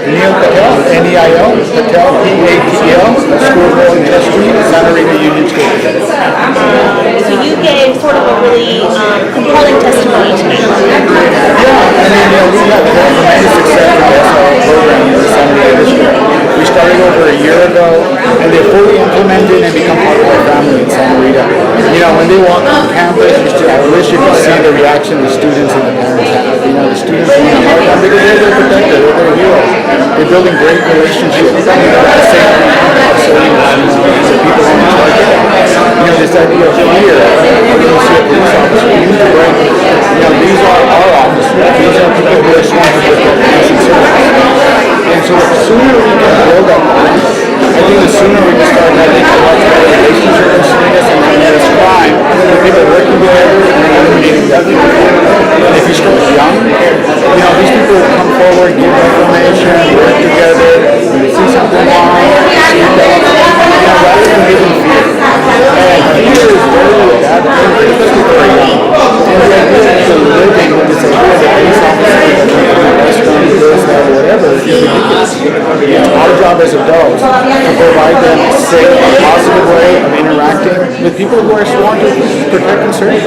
Neil Patel, N-E-I-L, Patel, P-A-T-E-L, School Board Trustees, Santa Rita Union School District. So you gave sort of a really compelling testimony tonight. Yeah, I mean, we have tremendous success with the SRO program in the Santa Rita District. We started over a year ago, and they fully implemented and become part of our family in Santa Rita. When they walk on campus, I wish you could see the reaction the students and the parents have. The students want to hard on because they're their protector, they're their heroes. They're building great relationships. The same Salinas, the people in charge of them. This idea of fear, you don't see a police officer, you need to break it. These are our officers. These are people who are responsible for patient service. And so the sooner we can build up, I think the sooner we can start having a much better relationship with Salinas and this crime, the people working together and eliminating that. And if you start young, these people will come forward, give information, work together, when they see something wrong, rather than giving fear. And fear is really a bad thing, especially for young. And the idea of living with this idea that police officers are restaurant, this, that, or whatever, is ridiculous. It's our job as adults to provide them a safe, positive way of interacting with people who are sworn to protect and serve. These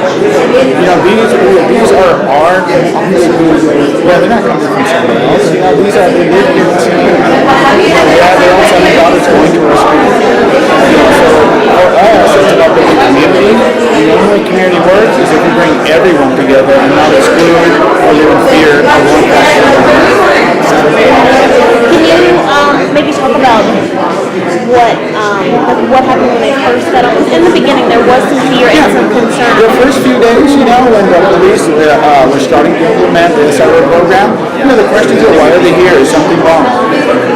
are our officers. They're not coming from somewhere else. These are the live here in Santa Rita. They have their own son and daughters going to our school. So for us, it's about building community. The only way community works is if we bring everyone together and not exclude or live in fear of one person. Can you maybe talk about what happened when they first got on? In the beginning, there was some fear and some concern. The first few days, when the police were starting to implement the SRO program, the questions are, why are they here? Is something wrong?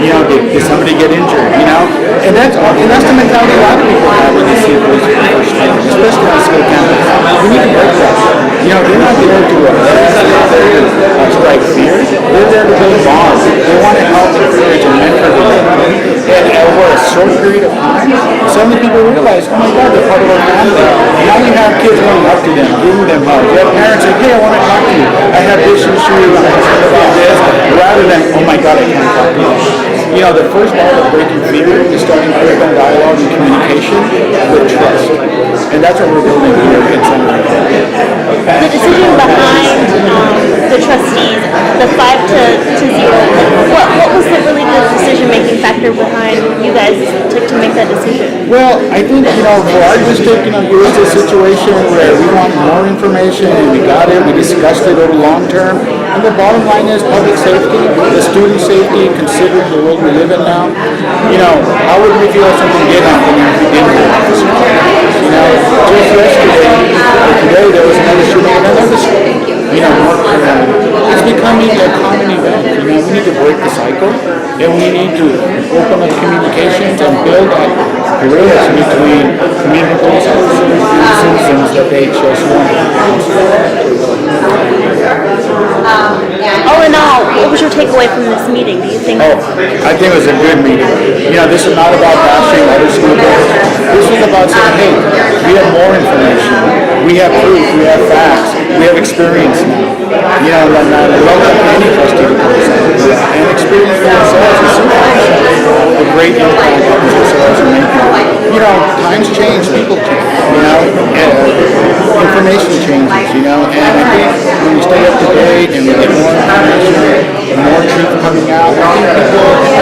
Did somebody get injured? And that's the mentality a lot of people have when they see a police for the first time, especially on school campus. We need to break that. They're not there to strike fear. They're there to build bonds. They want to help encourage and mentor them. And over a short period of time, suddenly people realize, oh my God, they're part of our family. Now you have kids going up to them, giving them help. You have parents saying, hey, I want to talk to you. I have this issue, I'm concerned about this. Rather than, oh my God, I can't talk to you. The first part of breaking fear is starting open dialogue and communication with trust. And that's what we're building here in Santa Rita. The decision behind the trustees, the 5 to 0, what was really the decision-making factor behind you guys to make that decision? Well, I think, for our district, it was a situation where we want more information and we got it, we discussed it over long term. And the bottom line is public safety, the student safety, considering the world we live in now. How would we feel if something did happen if we didn't do this? Just yesterday, or today, there was another shooting at another school. It's becoming a common event. We need to break the cycle, and we need to open up communications and build that bridge between community police officers and citizens that they just want. All in all, what was your takeaway from this meeting? Do you think? I think it was a good meeting. This is not about bashing other school boards. This is about saying, hey, we have more information. We have proof. We have facts. We have experience now. Not any trustee to police officers. And experience for themselves is a great impact that the SROs are making. Times change, people change. Information changes. And I think when we stay up to date and we get more information, more truth coming out, I think people are open.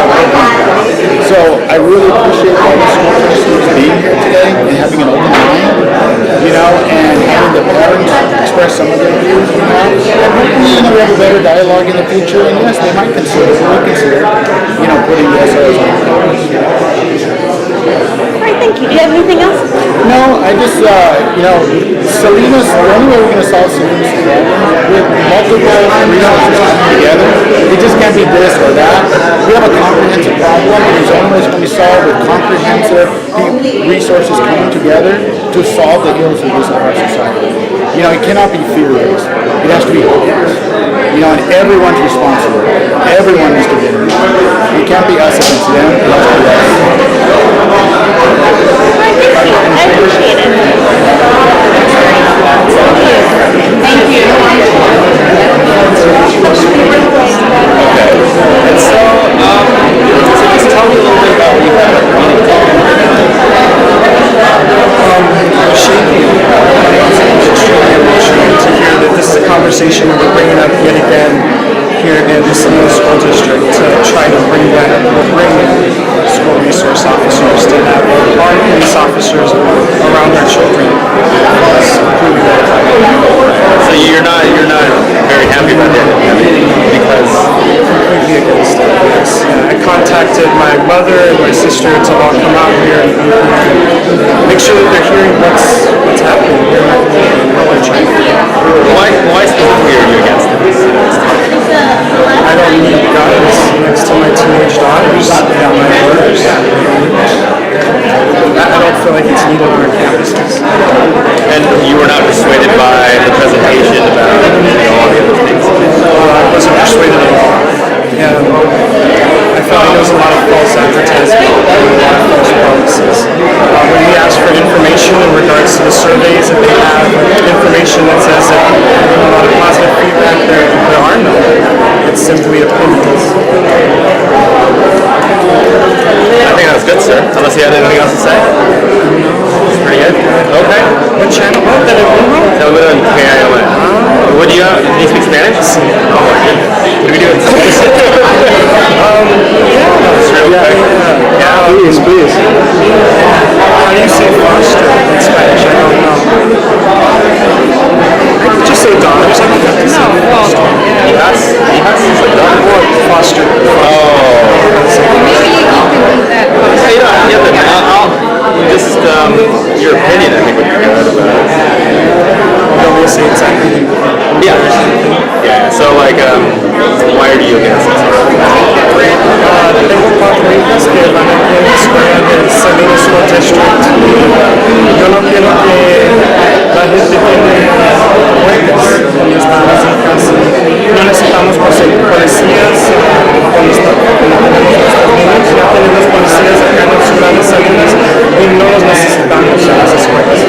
So I really appreciate all the school trustees being here today and having an open mind, and having the parents express some of their views, and hopefully, we have a better dialogue in the future, and yes, they might reconsider, putting the SROs on the board. All right, thank you. Do you have anything else? No, I just, Salinas, the only way we're going to solve Salinas problem with multiple resources coming together, it just can't be this or that. We have a comprehensive problem, and there's only way it's going to be solved with comprehensive resources coming together to solve the ills of our society. It cannot be fear-based. It has to be hope-based. And everyone's responsible. Everyone needs to get involved. It can't be us against them. It has to be us. I appreciate it. Thank you. Okay. And so, conversation, and we're bringing up yet again here in the Salinas School District to try to bring school resource officers to have our police officers around our children. So you're not very happy about that because Completely against it. Yes. I contacted my mother and my sister to all come out here and make sure that they're hearing what's happening here in our community and what we're trying to do. why specifically are you against it? I don't need guns next to my teenage daughters and my daughters. I don't feel like it's needed on our campuses. And you were not persuaded by the presentation about all the other things. I wasn't persuaded at all. I felt like there was a lot of false advertising, a lot of false promises. When we asked for information in regards to the surveys that they have, information that says that a lot of positive feedback, there are none. It's simply opinions. I think that was good, sir. Unless you had anything else to say? Pretty good? Okay. What channel? Oh, Telemundo? Telemundo and KION. What do you have? Do you speak Spanish? Oh my goodness. What do we do in Spanish? Yeah. Please. How do you say foster in Spanish? I don't know. I could just say daughters. I don't have to say foster. Hijas is like that. Or foster. Maybe you can do that. Just your opinion, I think, would be good about it. You want me to say exactly? Yeah. So, like, why are you against it? Tengo patriotas que van aquí a la escuela del Salinas School District. Yo no quiero que la gente tenga huelgas cuando estamos en casa. No necesitamos policías cuando tenemos nuestros niños. Ya tenemos policías acá en la ciudad de Salinas y no los necesitamos en las escuelas.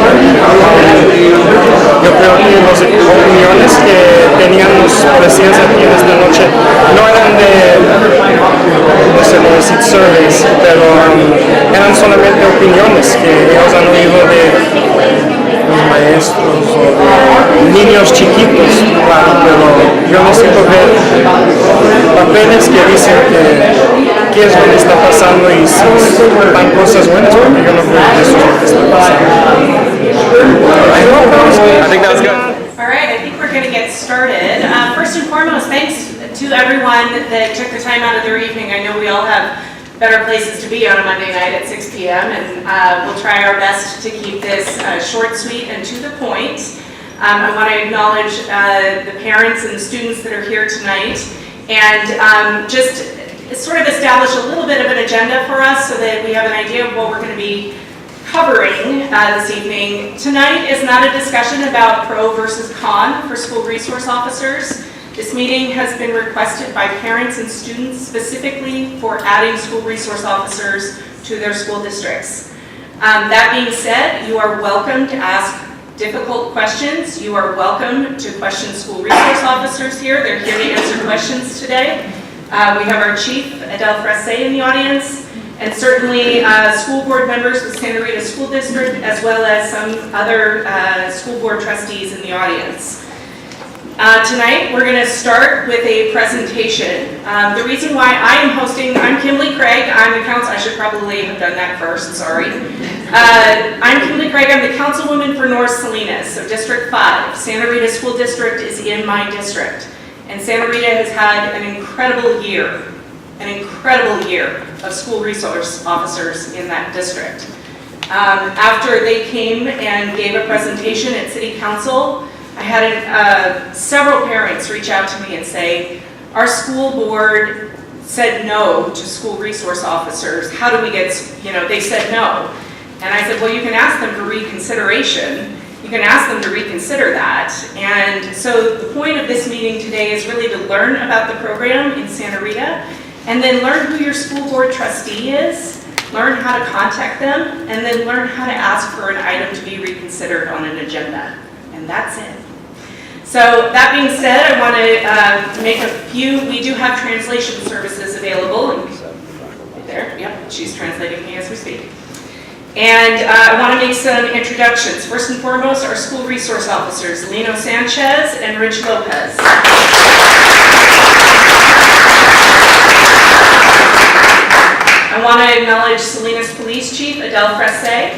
Yo creo que las opiniones que tenían los policías aquí en esta noche no eran de, no sé cómo decir, surveys, pero eran solamente opiniones que ellos han oído de los maestros o de niños chiquitos, claro, pero yo necesito ver papeles que dicen qué es lo que está pasando y si dan cosas buenas, porque yo no creo que eso es lo que está pasando. I think that was good. All right, I think we're going to get started. First and foremost, thanks to everyone that took the time out of their evening. I know we all have better places to be on a Monday night at 6 p.m. and we'll try our best to keep this short, sweet, and to the point. I want to acknowledge the parents and the students that are here tonight and just sort of establish a little bit of an agenda for us so that we have an idea of what we're going to be covering this evening. Tonight is not a discussion about pro versus con for school resource officers. This meeting has been requested by parents and students specifically for adding school resource officers to their school districts. That being said, you are welcome to ask difficult questions. You are welcome to question school resource officers here. They're here to answer questions today. We have our chief, Adele Frese, in the audience. And certainly school board members with Santa Rita School District, as well as some other school board trustees in the audience. Tonight, we're going to start with a presentation. The reason why I am hosting, I'm Kimbley Craig, I'm the council, I should probably have done that first, sorry. I'm Kimbley Craig, I'm the councilwoman for North Salinas, so District 5. Santa Rita School District is in my district. And Santa Rita has had an incredible year of school resource officers in that district. After they came and gave a presentation at City Council, I had several parents reach out to me and say, our school board said no to school resource officers. How do we get, they said no. And I said, well, you can ask them for reconsideration. You can ask them to reconsider that. And so the point of this meeting today is really to learn about the program in Santa Rita, and then learn who your school board trustee is, learn how to contact them, and then learn how to ask for an item to be reconsidered on an agenda. And that's it. So that being said, I want to make a few, we do have translation services available. And right there, yep, she's translating me as we speak. And I want to make some introductions. First and foremost, our school resource officers, Lino Sanchez and Rich Lopez. I want to acknowledge Salinas Police Chief Adele Frese.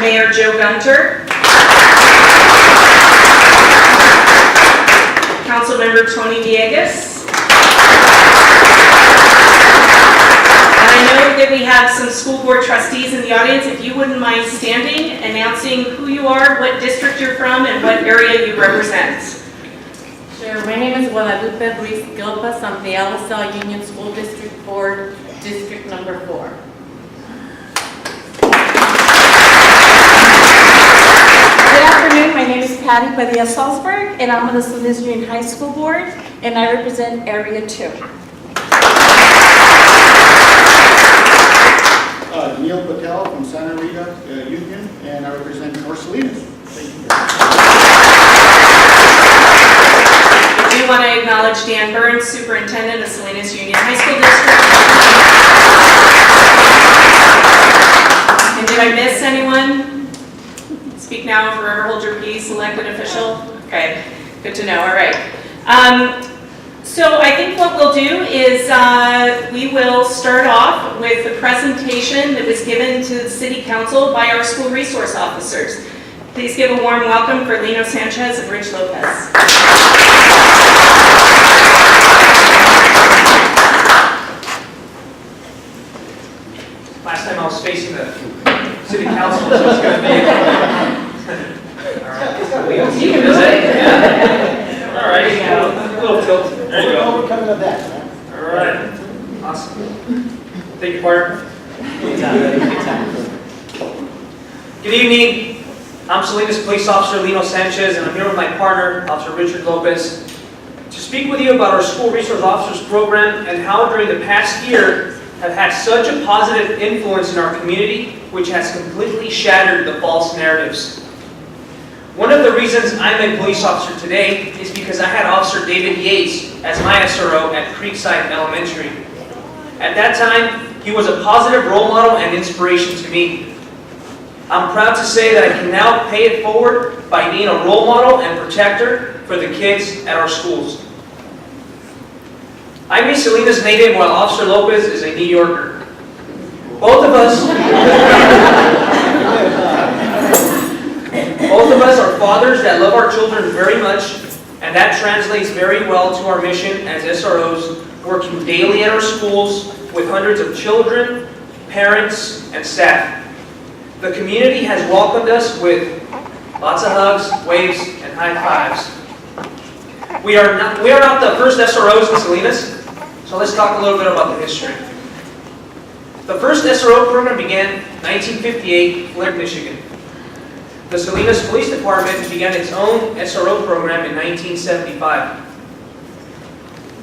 Mayor Joe Gunter. Councilmember Tony Villegas. And I know that we have some school board trustees in the audience. If you wouldn't mind standing, announcing who you are, what district you're from, and what area you represent. Sure. My name is Guadalupe Ruiz Gilpas. I'm the LaSalle Union School District Board, District Number 4. Good afternoon. My name is Patty Padilla Salzberg, and I'm on the Salinas Union High School Board, and I represent Area 2. Neil Patel from Santa Rita Union, and I represent North Salinas. Thank you. I do want to acknowledge Dan Burns, Superintendent of Salinas Union High School District. And did I miss anyone? Speak now, forever hold your peace, elected official. Okay, good to know. All right. So I think what we'll do is we will start off with the presentation that was given to the City Council by our school resource officers. Please give a warm welcome for Lino Sanchez and Rich Lopez. Last time I was facing the City Council, so it's going to be... All right. You can visit. Yeah. All right. A little tilt. There you go. Overcoming of that, man. All right. Awesome. Thank you, partner. Good evening. I'm Salinas Police Officer Lino Sanchez, and I'm here with my partner, Officer Richard Lopez, to speak with you about our School Resource Officers program and how during the past year have had such a positive influence in our community, which has completely shattered the false narratives. One of the reasons I'm a police officer today is because I had Officer David Yates as my SRO at Creekside Elementary. At that time, he was a positive role model and inspiration to me. I'm proud to say that I can now pay it forward by being a role model and protector for the kids at our schools. I'm a Salinas native while Officer Lopez is a New Yorker. Both of us are fathers that love our children very much, and that translates very well to our mission as SROs, working daily at our schools with hundreds of children, parents, and staff. The community has welcomed us with lots of hugs, waves, and high fives. We are not the first SROs in Salinas, so let's talk a little bit about the history. The first SRO program began in 1958, Flint, Michigan. The Salinas Police Department began its own SRO program in 1975.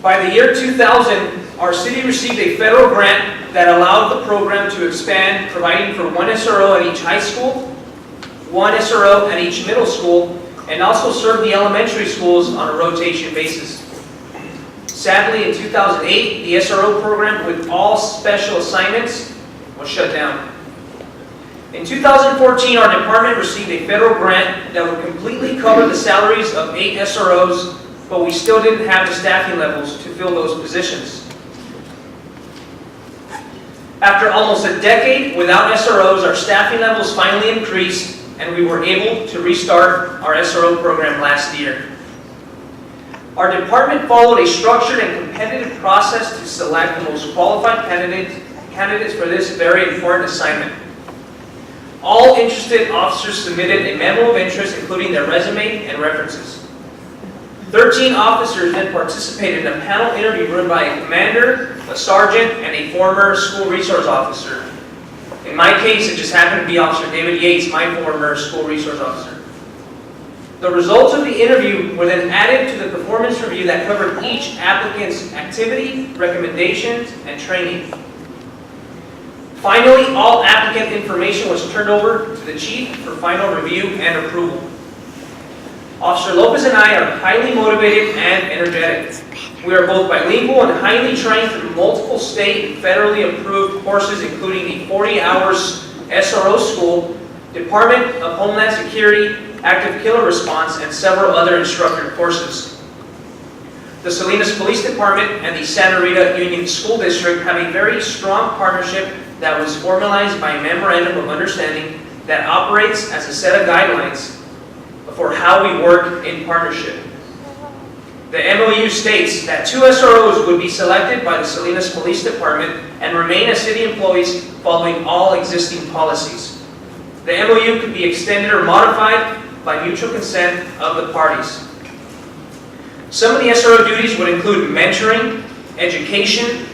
By the year 2000, our city received a federal grant that allowed the program to expand, providing for one SRO at each high school, one SRO at each middle school, and also serve the elementary schools on a rotation basis. Sadly, in 2008, the SRO program with all special assignments was shut down. In 2014, our department received a federal grant that would completely cover the salaries of 8 SROs, but we still didn't have the staffing levels to fill those positions. After almost a decade without SROs, our staffing levels finally increased, and we were able to restart our SRO program last year. Our department followed a structured and competitive process to select the most qualified candidates for this very important assignment. All interested officers submitted a memo of interest, including their resume and references. 13 officers then participated in a panel interview run by a commander, a sergeant, and a former school resource officer. In my case, it just happened to be Officer David Yates, my former school resource officer. The results of the interview were then added to the performance review that covered each applicant's activity, recommendations, and training. Finally, all applicant information was turned over to the chief for final review and approval. Officer Lopez and I are highly motivated and energetic. We are both bilingual and highly trained through multiple state and federally approved courses, including the 40 hours SRO school, Department of Homeland Security, Active Killer Response, and several other instructor courses. The Salinas Police Department and the Santa Rita Union School District have a very strong partnership that was formalized by a memorandum of understanding that operates as a set of guidelines for how we work in partnership. The MOU states that 2 SROs would be selected by the Salinas Police Department and remain as city employees following all existing policies. The MOU could be extended or modified by mutual consent of the parties. Some of the SRO duties would include mentoring, education,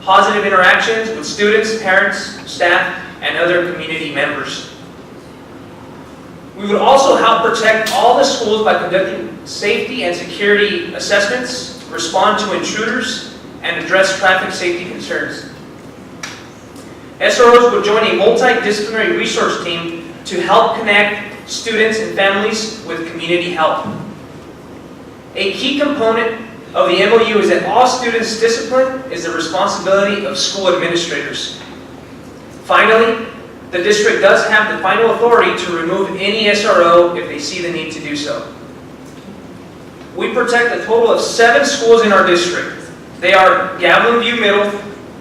positive interactions with students, parents, staff, and other community members. We would also help protect all the schools by conducting safety and security assessments, respond to intruders, and address traffic safety concerns. SROs would join a multidisciplinary resource team to help connect students and families with community help. A key component of the MOU is that all students' discipline is the responsibility of school administrators. Finally, the district does have the final authority to remove any SRO if they see the need to do so. We protect a total of 7 schools in our district. They are Gavilan View Middle,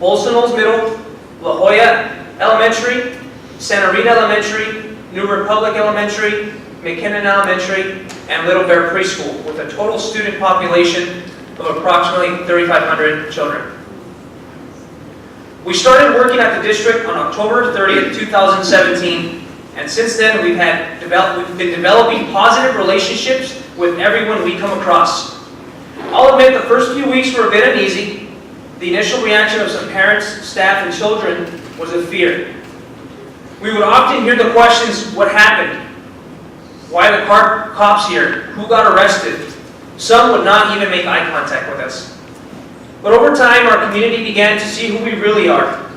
Bolsono's Middle, La Jolla Elementary, Santa Rita Elementary, New Republic Elementary, McKinnon Elementary, and Little Bear Preschool, with a total student population of approximately 3,500 children. We started working at the district on October 30th, 2017, and since then we've been developing positive relationships with everyone we come across. I'll admit the first few weeks were a bit uneasy. The initial reaction of some parents, staff, and children was of fear. We would often hear the questions, what happened? Why the cops here? Who got arrested? Some would not even make eye contact with us. But over time, our community began to see who we really are.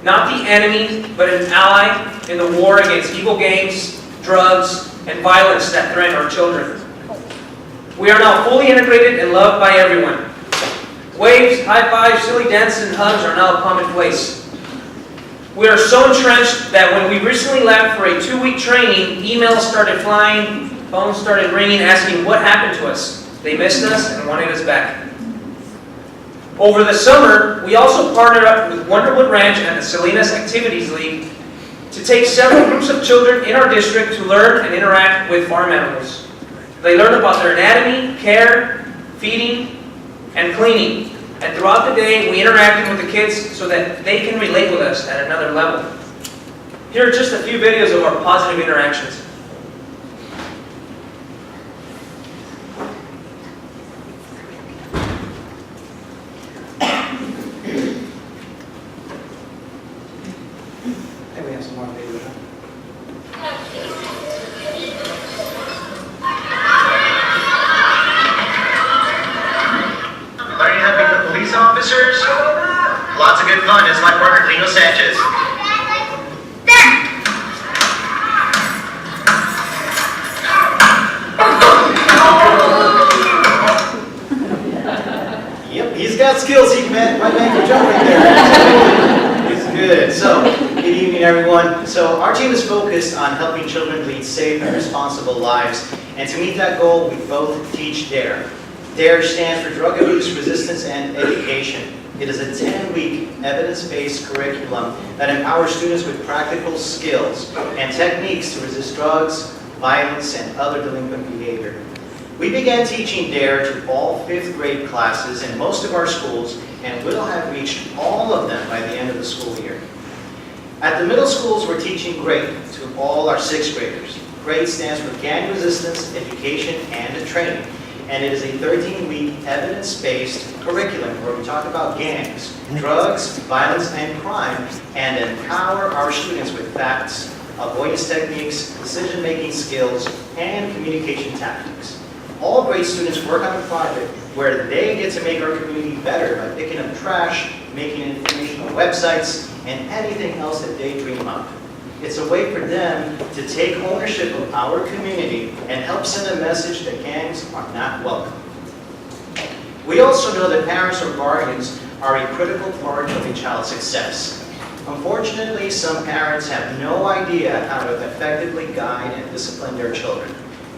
Not the enemy, but an ally in the war against evil gangs, drugs, and violence that threaten our children. We are now fully integrated and loved by everyone. Waves, high fives, silly dances, and hugs are now commonplace. We are so entrenched that when we recently left for a 2-week training, emails started flying, phones started ringing asking what happened to us. They missed us and wanted us back. Over the summer, we also partnered up with Wonderwood Ranch and the Salinas Activities League to take several groups of children in our district to learn and interact with farm animals. They learned about their anatomy, care, feeding, and cleaning. And throughout the day, we interacted with the kids so that they can relate with us at another level. Here are just a few videos of our positive interactions. Officers, lots of good fun. It's my partner, Lino Sanchez. Yep, he's got skills. He might make a jump right there. He's good. So, good evening, everyone. So, our team is focused on helping children lead safe and responsible lives. And to meet that goal, we both teach DARE. DARE stands for Drug Abuse Resistance and Education. It is a 10-week evidence-based curriculum that empowers students with practical skills and techniques to resist drugs, violence, and other delinquent behavior. We began teaching DARE to all 5th grade classes in most of our schools and will have reached all of them by the end of the school year. At the middle schools, we're teaching GREAT to all our 6th graders. GREAT stands for Gang Resistance, Education, and Training. And it is a 13-week evidence-based curriculum where we talk about gangs, drugs, violence, and crime, and empower our students with facts, avoidance techniques, decision-making skills, and communication tactics. All great students work on a project where they get to make our community better by picking up trash, making informational websites, and anything else that they dream up. It's a way for them to take ownership of our community and help send a message that gangs are not welcome. We also know that parents or guardians are a critical part of a child's success. Unfortunately, some parents have no idea how to effectively guide and discipline their children.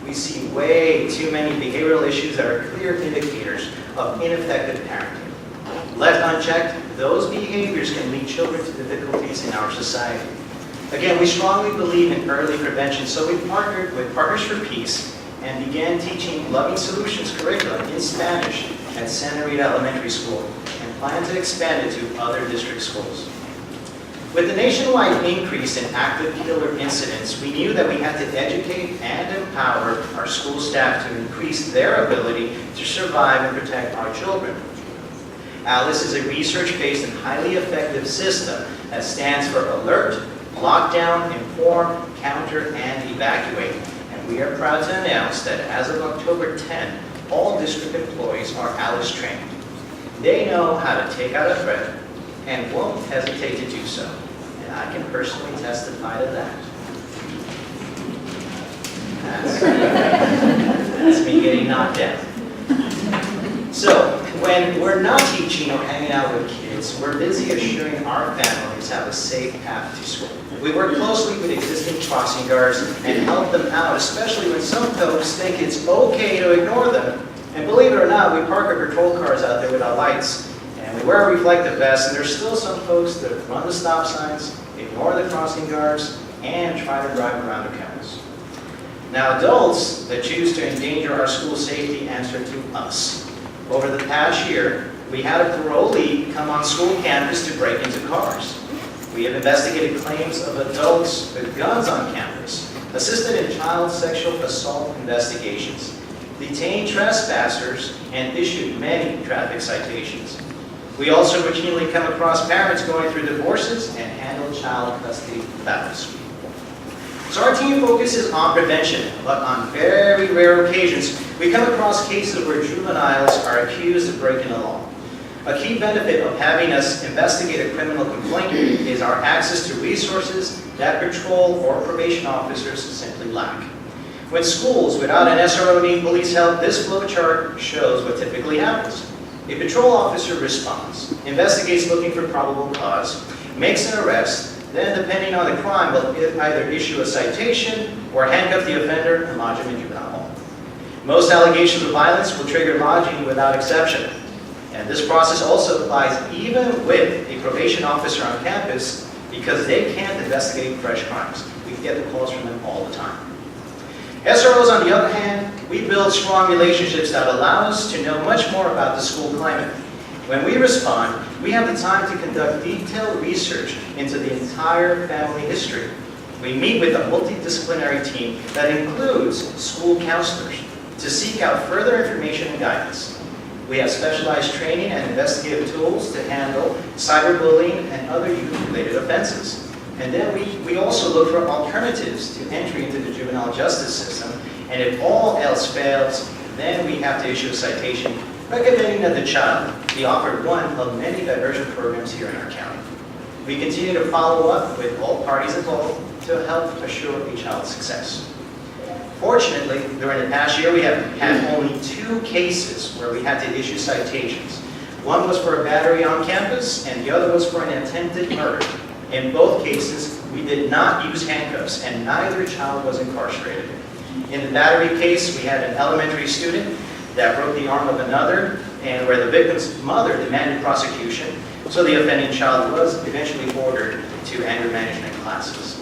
We see way too many behavioral issues that are clear indicators of ineffective parenting. Left unchecked, those behaviors can lead children to difficulties in our society. Again, we strongly believe in early prevention, so we partnered with Partners for Peace and began teaching Loving Solutions curriculum in Spanish at Santa Rita Elementary School and plan to expand it to other district schools. With the nationwide increase in active killer incidents, we knew that we had to educate and empower our school staff to increase their ability to survive and protect our children. ALICE is a research-based and highly effective system that stands for Alert, Lockdown, Inform, Counter, and Evacuate. And we are proud to announce that as of October 10, all district employees are ALICE trained. They know how to take out a threat and won't hesitate to do so. And I can personally testify to that. That's me getting knocked down. So, when we're not teaching or hanging out with kids, we're busy assuring our families have a safe path to school. We work closely with existing crossing guards and help them out, especially when some folks think it's okay to ignore them. And believe it or not, we park our patrol cars out there without lights. And we wear reflective vests, and there's still some folks that run the stop signs, ignore the crossing guards, and try to drive around the cameras. Now, adults that choose to endanger our school safety answer to us. Over the past year, we had a parolee come on school campus to break into cars. We have investigated claims of adults with guns on campus, assisted in child sexual assault investigations, detained trespassers, and issued many traffic citations. We also routinely come across parents going through divorces and handle child custody battles. So our team focuses on prevention, but on very rare occasions, we come across cases where juveniles are accused of breaking the law. A key benefit of having us investigate a criminal complaint is our access to resources that patrol or probation officers simply lack. When schools without an SRO need police help, this flow chart shows what typically happens. A patrol officer responds, investigates looking for probable cause, makes an arrest, then depending on the crime will either issue a citation or handcuff the offender and lodge him in juvenile hall. Most allegations of violence will trigger lodging without exception. And this process also applies even with a probation officer on campus because they can't investigate fresh crimes. We get the calls from them all the time. SROs, on the other hand, we build strong relationships that allow us to know much more about the school climate. When we respond, we have the time to conduct detailed research into the entire family history. We meet with a multidisciplinary team that includes school counselors to seek out further information and guidance. We have specialized training and investigative tools to handle cyberbullying and other youth-related offenses. And then we also look for alternatives to entry into the juvenile justice system. And if all else fails, then we have to issue a citation recommending that the child be offered one of many diversion programs here in our county. We continue to follow up with all parties involved to help assure a child's success. Fortunately, during the past year, we have had only 2 cases where we had to issue citations. One was for a battery on campus, and the other was for an attempted murder. In both cases, we did not use handcuffs, and neither child was incarcerated. In the battery case, we had an elementary student that broke the arm of another, and where the victim's mother demanded prosecution, so the offending child was eventually ordered to anger management classes.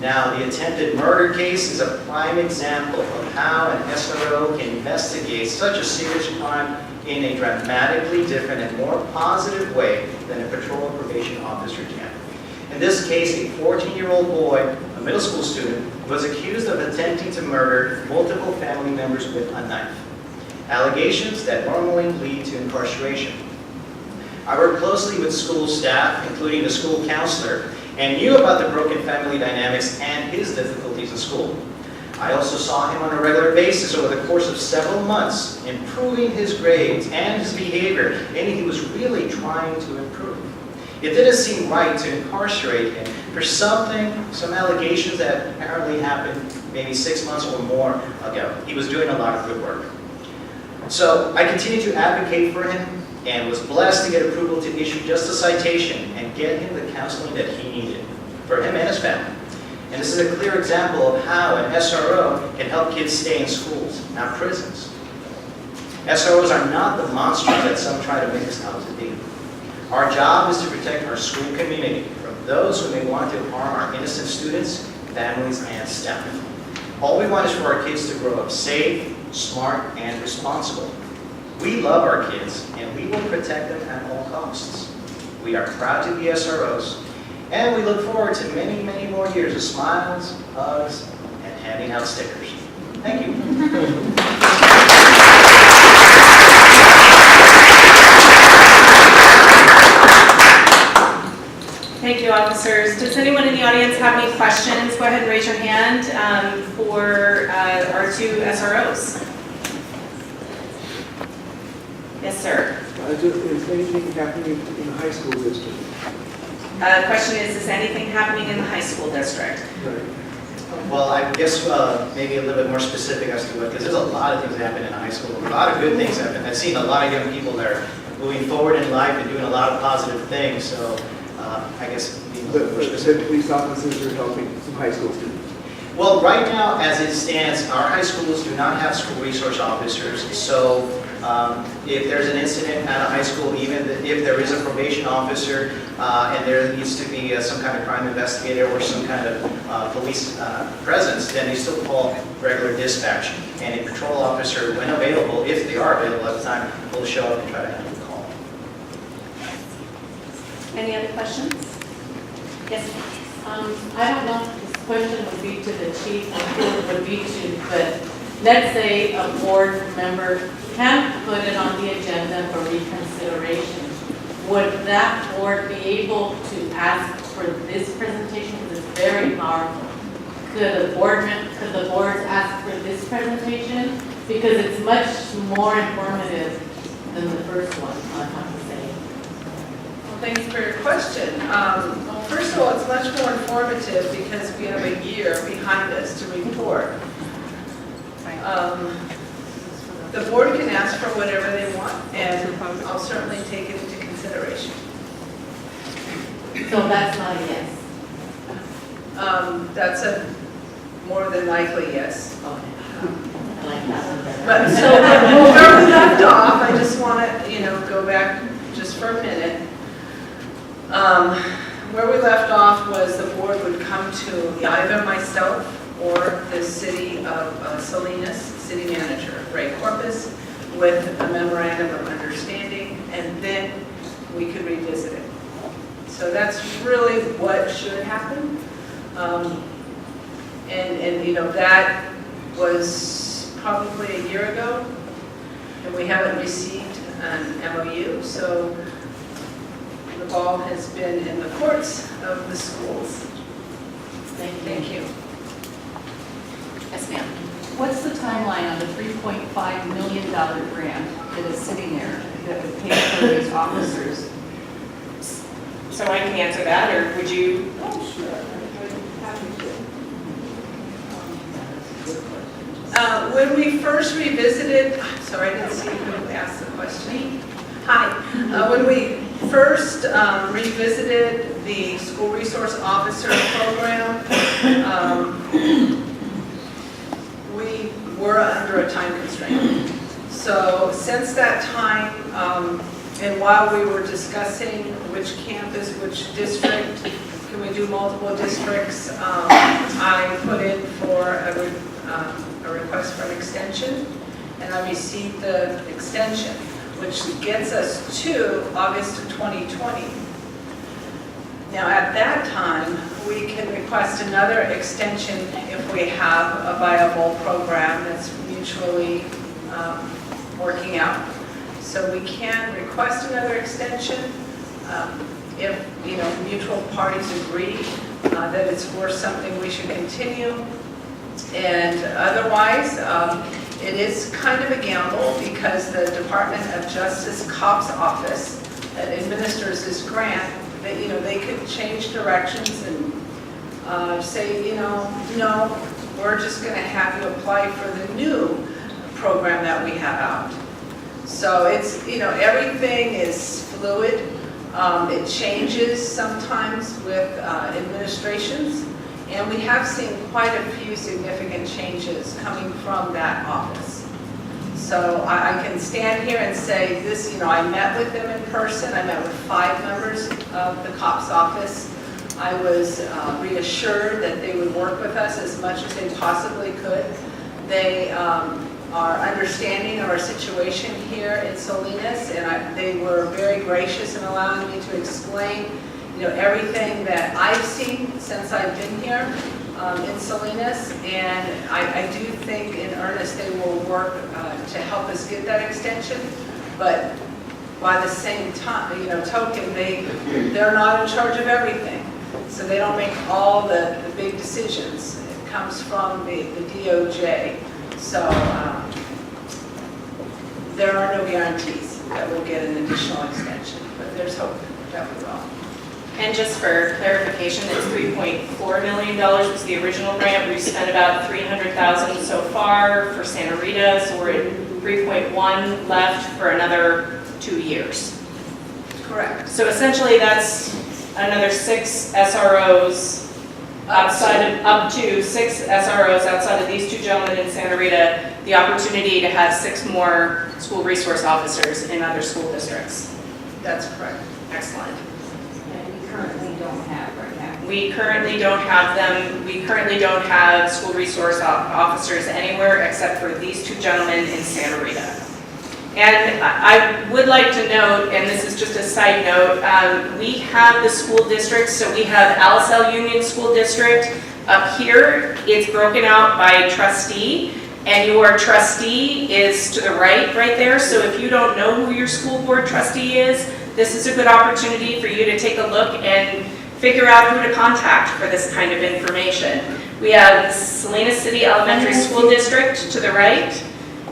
Now, the attempted murder case is a prime example of how an SRO can investigate such a serious crime in a dramatically different and more positive way than a patrol or probation officer can. In this case, a 14-year-old boy, a middle school student, was accused of attempting to murder multiple family members with a knife. Allegations that normally lead to incarceration. I worked closely with school staff, including the school counselor, and knew about the broken family dynamics and his difficulties in school. I also saw him on a regular basis over the course of several months, improving his grades and his behavior, and he was really trying to improve. It didn't seem right to incarcerate him for some allegations that apparently happened maybe 6 months or more ago. He was doing a lot of good work. So I continued to advocate for him and was blessed to get approval to issue just a citation and get him the counseling that he needed for him and his family. And this is a clear example of how an SRO can help kids stay in schools, not prisons. SROs are not the monsters that some try to make us out to be. Our job is to protect our school community from those who may want to harm our innocent students, families, and staff. All we want is for our kids to grow up safe, smart, and responsible. We love our kids, and we will protect them at all costs. We are proud to be SROs, and we look forward to many, many more years of smiles, hugs, and handing out stickers. Thank you. Thank you, officers. Does anyone in the audience have any questions? Go ahead and raise your hand for our two SROs. Yes, sir. Is anything happening in the high school district? The question is anything happening in the high school district? Right. Well, I guess maybe a little bit more specific as to what, because there's a lot of things that happen in high school. A lot of good things happen. I've seen a lot of young people that are moving forward in life and doing a lot of positive things. So I guess being a little more specific. The police officers are helping some high school students. Well, right now, as it stands, our high schools do not have school resource officers. So if there's an incident at a high school, even if there is a probation officer and there needs to be some kind of crime investigator or some kind of police presence, then they still call regular dispatch. And a patrol officer, when available, if they are available at the time, will show up and try to handle the call. Any other questions? Yes. I don't know if this question would be to the chief or who it would be to, but let's say a board member can't put it on the agenda for reconsideration. Would that board be able to ask for this presentation? Because it's very powerful. Could the boards ask for this presentation? Because it's much more informative than the first one, I have to say. Well, thanks for your question. Well, first of all, it's much more informative because we have a year behind us to report. The board can ask for whatever they want, and I'll certainly take it into consideration. So that's not a yes? That's a more than likely yes. Okay. I like that one better. But so where we left off, I just want to, go back just for a minute. Where we left off was the board would come to either myself or the city of Salinas city manager, Ray Corpus, with a memorandum of understanding, and then we could revisit it. So that's really what should happen. And that was probably a year ago, and we haven't received an MOU, so the ball has been in the courts of the schools. Thank you. Yes, ma'am. What's the timeline on the $3.5 million grant that is sitting there that would pay for these officers? So I can answer that, or would you? Oh, sure. When we first revisited, sorry, I didn't see who asked the question. Hi. When we first revisited the school resource officer program, we were under a time constraint. So since that time, and while we were discussing which campus, which district, can we do multiple districts, I put in for a request for an extension, and I received the extension, which gets us to August of 2020. Now at that time, we can request another extension if we have a viable program that's mutually working out. So we can request another extension if mutual parties agree that it's worth something we should continue. And otherwise, it is kind of a gamble because the Department of Justice COPS office that administers this grant they could change directions and say, no, we're just going to have you apply for the new program that we have out. So it's, everything is fluid. It changes sometimes with administrations, and we have seen quite a few significant changes coming from that office. So I can stand here and say this, I met with them in person. I met with 5 members of the COPS office. I was reassured that they would work with us as much as they possibly could. They are understanding of our situation here in Salinas, and they were very gracious in allowing me to explain, everything that I've seen since I've been here in Salinas, and I do think in earnest they will work to help us get that extension, but by the same time, token, they're not in charge of everything, so they don't make all the big decisions. It comes from the DOJ. So there are no guarantees that we'll get an additional extension, but there's hope that we will. And just for clarification, it's $3.4 million was the original grant. We've spent about $300,000 so far for Santa Rita, so we're at 3.1 left for another 2 years. Correct. So essentially that's another 6 SROs up to 6 SROs outside of these 2 gentlemen in Santa Rita, the opportunity to have 6 more school resource officers in other school districts. That's correct. Excellent. And we currently don't have right now. We currently don't have them. We currently don't have school resource officers anywhere except for these 2 gentlemen in Santa Rita. And I would like to note, and this is just a side note, we have the school districts. So we have Alisal Union School District up here. It's broken out by trustee, and your trustee is to the right there. So if you don't know who your school board trustee is, this is a good opportunity for you to take a look and figure out who to contact for this kind of information. We have Salinas City Elementary School District to the right.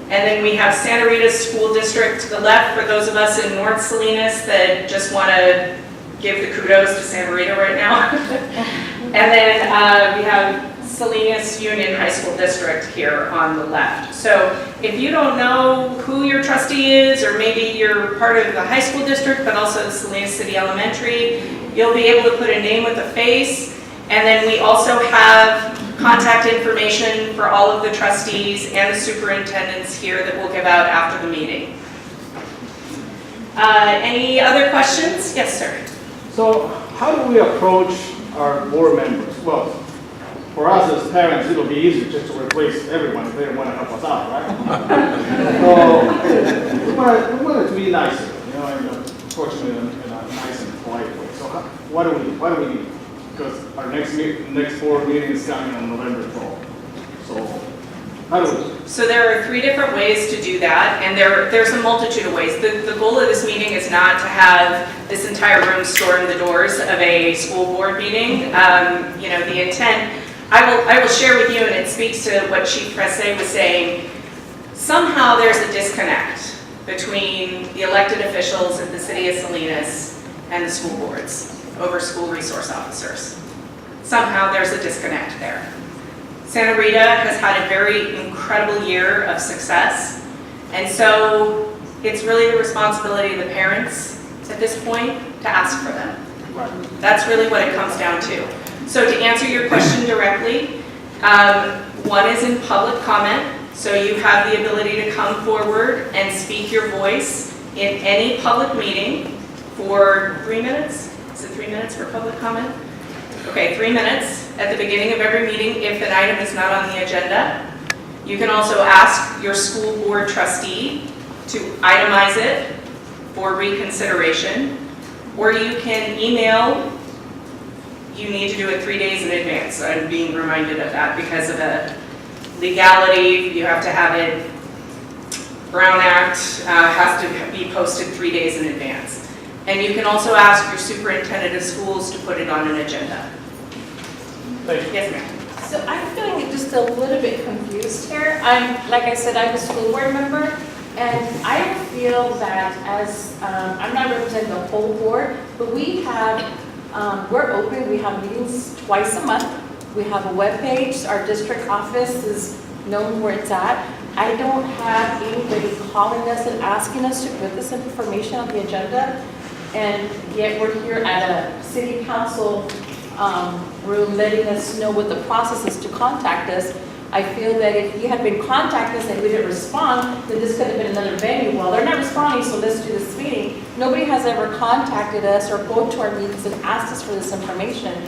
And then we have Santa Rita School District to the left for those of us in North Salinas that just want to give the kudos to Santa Rita right now. And then we have Salinas Union High School District here on the left. So if you don't know who your trustee is, or maybe you're part of the high school district, but also the Salinas City Elementary, you'll be able to put a name with a face. And then we also have contact information for all of the trustees and the superintendents here that we'll give out after the meeting. Any other questions? Yes, sir. So how do we approach our board members? Well, for us as parents, it'll be easy just to replace everyone if they don't want to help us out, right? So we want it to be nicer, fortunately in a nice and polite way. So what do we need? Because our next board meeting is coming on November 12th. So how do we? So there are 3 different ways to do that, and there's a multitude of ways. The goal of this meeting is not to have this entire room storm the doors of a school board meeting. The intent, I will share with you, and it speaks to what Chief Frese was saying. Somehow there's a disconnect between the elected officials of the city of Salinas and the school boards over school resource officers. Somehow there's a disconnect there. Santa Rita has had a very incredible year of success, and so it's really the responsibility of the parents at this point to ask for them. That's really what it comes down to. So to answer your question directly, one is in public comment, so you have the ability to come forward and speak your voice in any public meeting for 3 minutes. Is it 3 minutes for public comment? Okay, 3 minutes at the beginning of every meeting if an item is not on the agenda. You can also ask your school board trustee to itemize it for reconsideration, or you can email. You need to do it 3 days in advance. I'm being reminded of that because of the legality. You have to have it, Brown Act has to be posted 3 days in advance. And you can also ask your superintendent of schools to put it on an agenda. Thank you. Yes, ma'am. So I'm feeling just a little bit confused here. Like I said, I'm a school board member, And I feel that as, I'm not representing the whole board, but we have, we're open, we have meetings twice a month. We have a webpage, our district office is known where it's at. I don't have anybody calling us and asking us to put this information on the agenda. And yet we're here at a city council room letting us know what the process is to contact us. I feel that if you had been contacting us and we didn't respond, then this could have been another venue. Well, they're not responding, so let's do this meeting. Nobody has ever contacted us or go to our meetings and asked us for this information.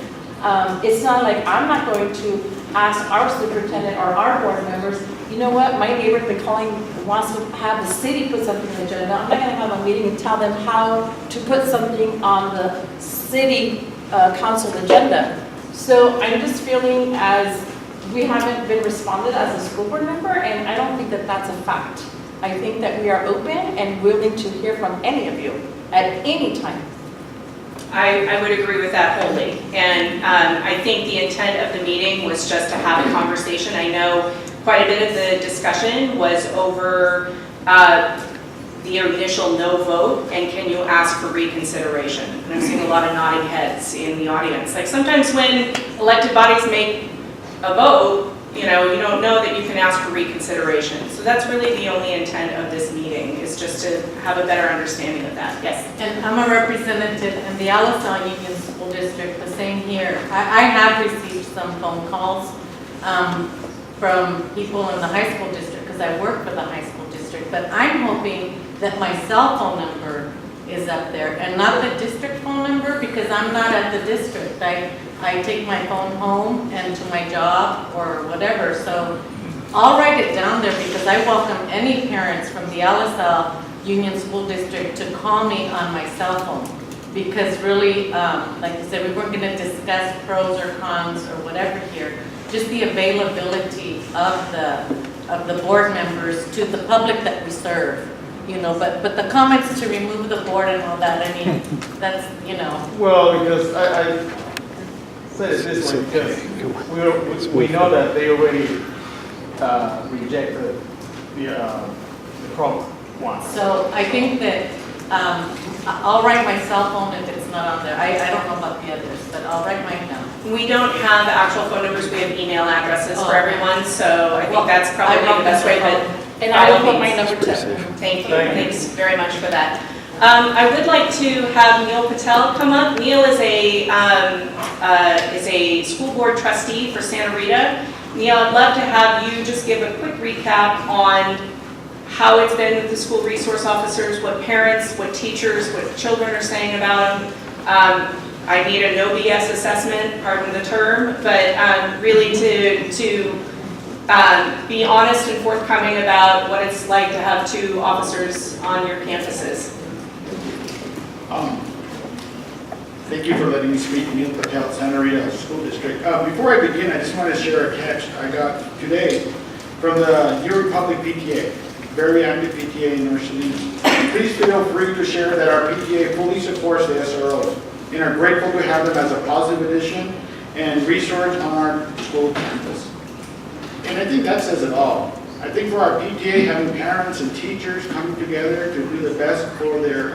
It's not like I'm not going to ask our superintendent or our board members, you know what, my neighbor's been calling, wants to have the city put something on the agenda. I'm not gonna have a meeting and tell them how to put something on the city council agenda. So I'm just feeling as we haven't been responded as a school board member, and I don't think that that's a fact. I think that we are open and willing to hear from any of you at any time. I would agree with that wholly. And I think the intent of the meeting was just to have a conversation. I know quite a bit of the discussion was over the initial no vote and can you ask for reconsideration. And I'm seeing a lot of nodding heads in the audience. Like sometimes when elected bodies make a vote, you don't know that you can ask for reconsideration. So that's really the only intent of this meeting, is just to have a better understanding of that. Yes? And I'm a representative in the Alisal Union School District, the same here. I have received some phone calls from people in the high school district, because I work for the high school district, but I'm hoping that my cell phone number is up there, and not the district phone number, because I'm not at the district. I take my phone home and to my job or whatever, so I'll write it down there, because I welcome any parents from the Alisal Union School District to call me on my cell phone, because really, like I said, we weren't going to discuss pros or cons or whatever here, just the availability of the board members to the public that we serve. But the comments to remove the board and all that, I mean, that's, Well, because I said it this way, because we know that they already rejected the Chrome one. So I think that I'll write my cell phone if it's not on there. I don't know about the others, but I'll write mine down. We don't have actual phone numbers, we have email addresses for everyone, so I think that's probably the best way, but. And I will put my number too. Thank you, thanks very much for that. I would like to have Neil Patel come up. Neil is a school board trustee for Santa Rita. Neil, I'd love to have you just give a quick recap on how it's been with the school resource officers, what parents, what teachers, what children are saying about them. I need a no BS assessment, pardon the term, but really to be honest and forthcoming about what it's like to have 2 officers on your campuses. Thank you for letting me speak. Neil Patel, Santa Rita School District. Before I begin, I just want to share a catch I got today from the New Republic PTA, very active PTA in North Salinas. Please feel free to share that our PTA fully supports the SROs and are grateful to have them as a positive addition and resource on our school campus. And I think that says it all. I think for our PTA, having parents and teachers coming together to do the best for their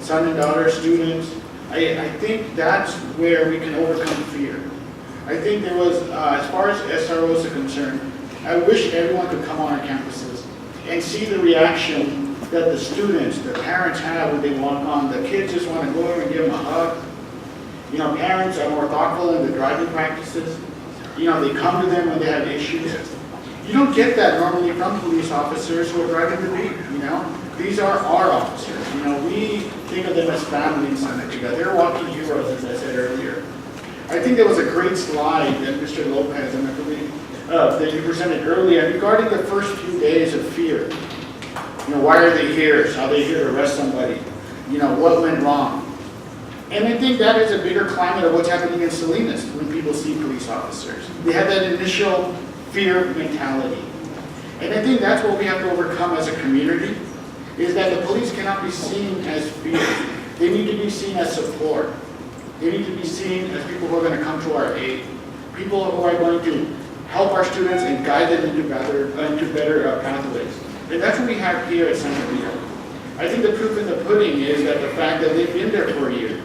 son and daughter students, I think that's where we can overcome fear. I think there was, as far as SROs are concerned, I wish everyone could come on our campuses and see the reaction that the students, the parents have when they walk on. The kids just want to go over and give them a hug. Parents are more thoughtful in the driving practices. They come to them when they have issues. You don't get that normally from police officers who are driving the beat, These are our officers. We think of them as family in Santa Rita. They're walking heroes, as I said earlier. I think there was a great slide that Mr. Lopez, and I believe, that you presented earlier regarding the first few days of fear. Why are they here? How they here to arrest somebody? What went wrong? And I think that is a bigger climate of what's happening in Salinas when people see police officers. They have that initial fear mentality. And I think that's what we have to overcome as a community, is that the police cannot be seen as fear. They need to be seen as support. They need to be seen as people who are going to come to our aid. People who are going to help our students and guide them into better pathways. And that's what we have here at Santa Rita. I think the proof in the pudding is that the fact that they've been there for a year.